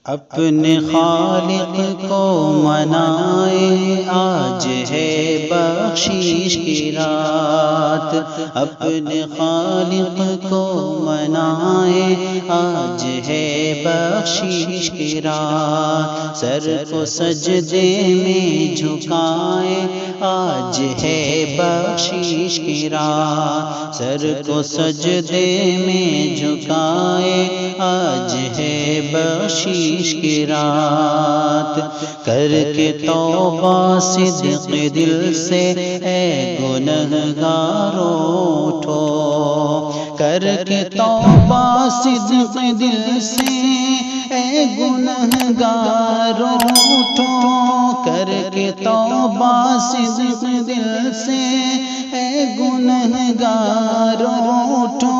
اپنے خالق کو منائے، آج ہے بخشش کی رات۔ اپنے خالق کو منائے، آج ہے بخشش کی رات۔ سر کو سجدے میں جھکائے، آج ہے بخشش کی رات۔ سر کو سجدے میں جھکائے، آج ہے بخشش کی رات۔ کر کے توبہ صدق دل سے، اے گنہگاروں اٹھو۔ کر کے توبہ صدق دل سے، اے گنہگاروں اٹھو۔ کر کے توبہ صدق دل سے، اے گنہگاروں اٹھو۔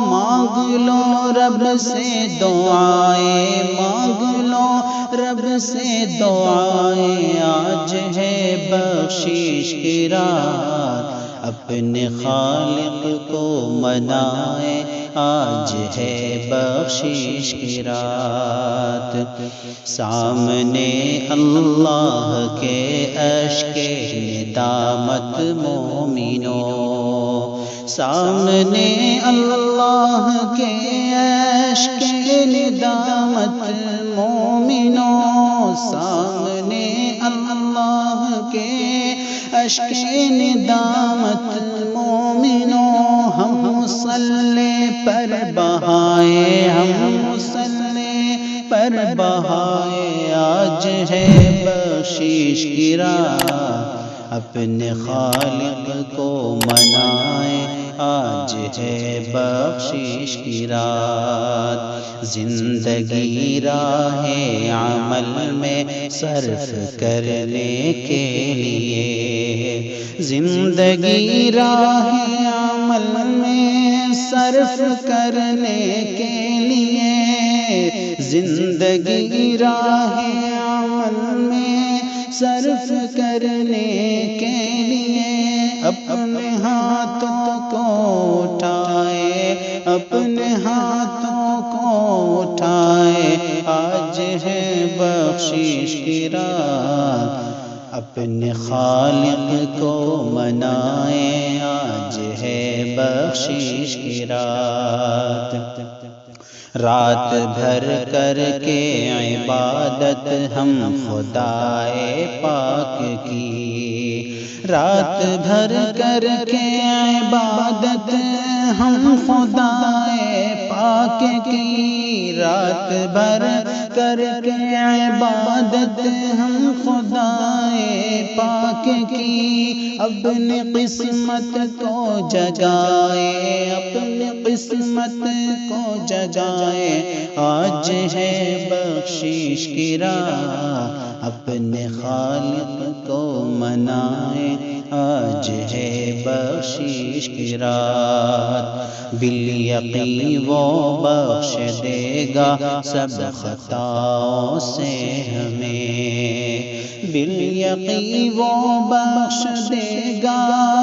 مانگ لو رب سے دعائیں، مانگ لو رب سے دعائیں، آج ہے بخشش کی رات۔ اپنے خالق کو منائے، آج ہے بخشش کی رات۔ سامنے اللہ کے اشک ندامت مومنو، سامنے اللہ کے اشک ندامت مومنو، سامنے اللہ کے اشک ندامت مومنو۔ ہم مصلی پر بہائے، ہم مصلی پر بہائے، آج ہے بخشش کی رات۔ اپنے خالق کو منائے، آج ہے بخشش کی رات۔ زندگی راہ عمل میں صرف کرنے کے لیے، زندگی راہ عمل میں صرف کرنے کے لیے، زندگی راہ عمل میں صرف کرنے کے لیے، اپنے ہاتھوں کو اٹھائے، اپنے ہاتھوں کو اٹھائے، آج ہے بخشش کی رات۔ اپنے خالق کو منائے، آج ہے بخشش کی رات۔ رات بھر کر کے عبادت ہم خدائے پاک کی، رات بھر کر کے عبادت ہم خدائے پاک کی، رات بھر کر کے عبادت ہم خدائے پاک کی۔ اپنی قسمت کو جگائے، اپنی قسمت کو جگائے، آج ہے بخشش کی رات۔ اپنے خالق کو منائے، آج ہے بخشش کی رات۔ بالیقین وہ بخش دے گا سب خطاؤں سے ہمیں، بالیقین وہ بخش دے گا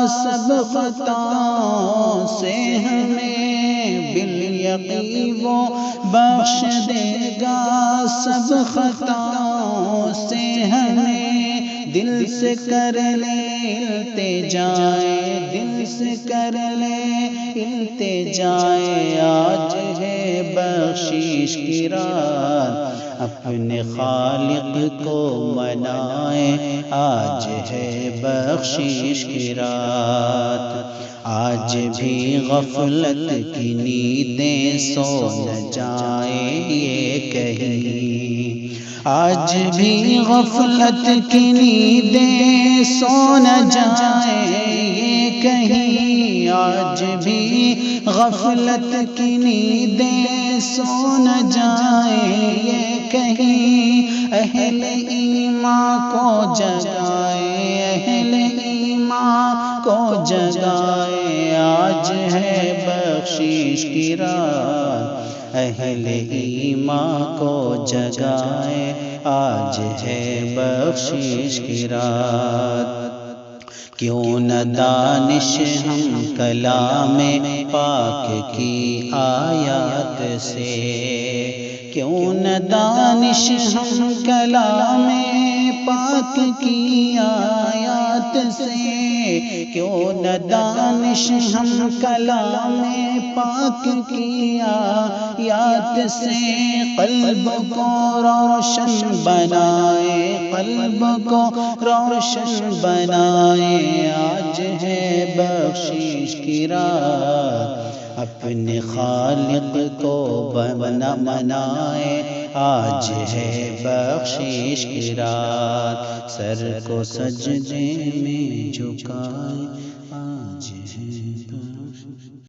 سب خطاؤں سے ہمیں، بالیقین وہ بخش دے گا سب خطاؤں سے ہمیں۔ دل سے کر لے التجائے، دل سے کر لے التجائے، آج ہے بخشش کی رات۔ اپنے خالق کو منائے، آج ہے بخشش کی رات۔ آج بھی غفلت کی نیندیں سو نہ جائیں یہ کہیں، آج بھی غفلت کی نیندیں سو نہ جائیں یہ کہیں، آج بھی غفلت کی نیندیں سو نہ جائیں یہ کہیں۔ اہل ایمان کو جگائے، اہل ایمان کو جگائے، آج ہے بخشش کی رات۔ اہل ایمان کو جگائے، آج ہے بخشش کی رات۔ کیوں نہ دانش ہم کلام پاک کی آیات سے، کیوں نہ دانش ہم کلام پاک کی آیات سے، کیوں نہ دانش ہم کلام پاک کی آیات سے، قلب کو روشن بنائے، قلب کو روشن بنائے، آج ہے بخشش کی رات، اپنے خالق کو منائے، آج ہے بخشش کی رات، سر کو سجدے میں جھکائے، آج ہے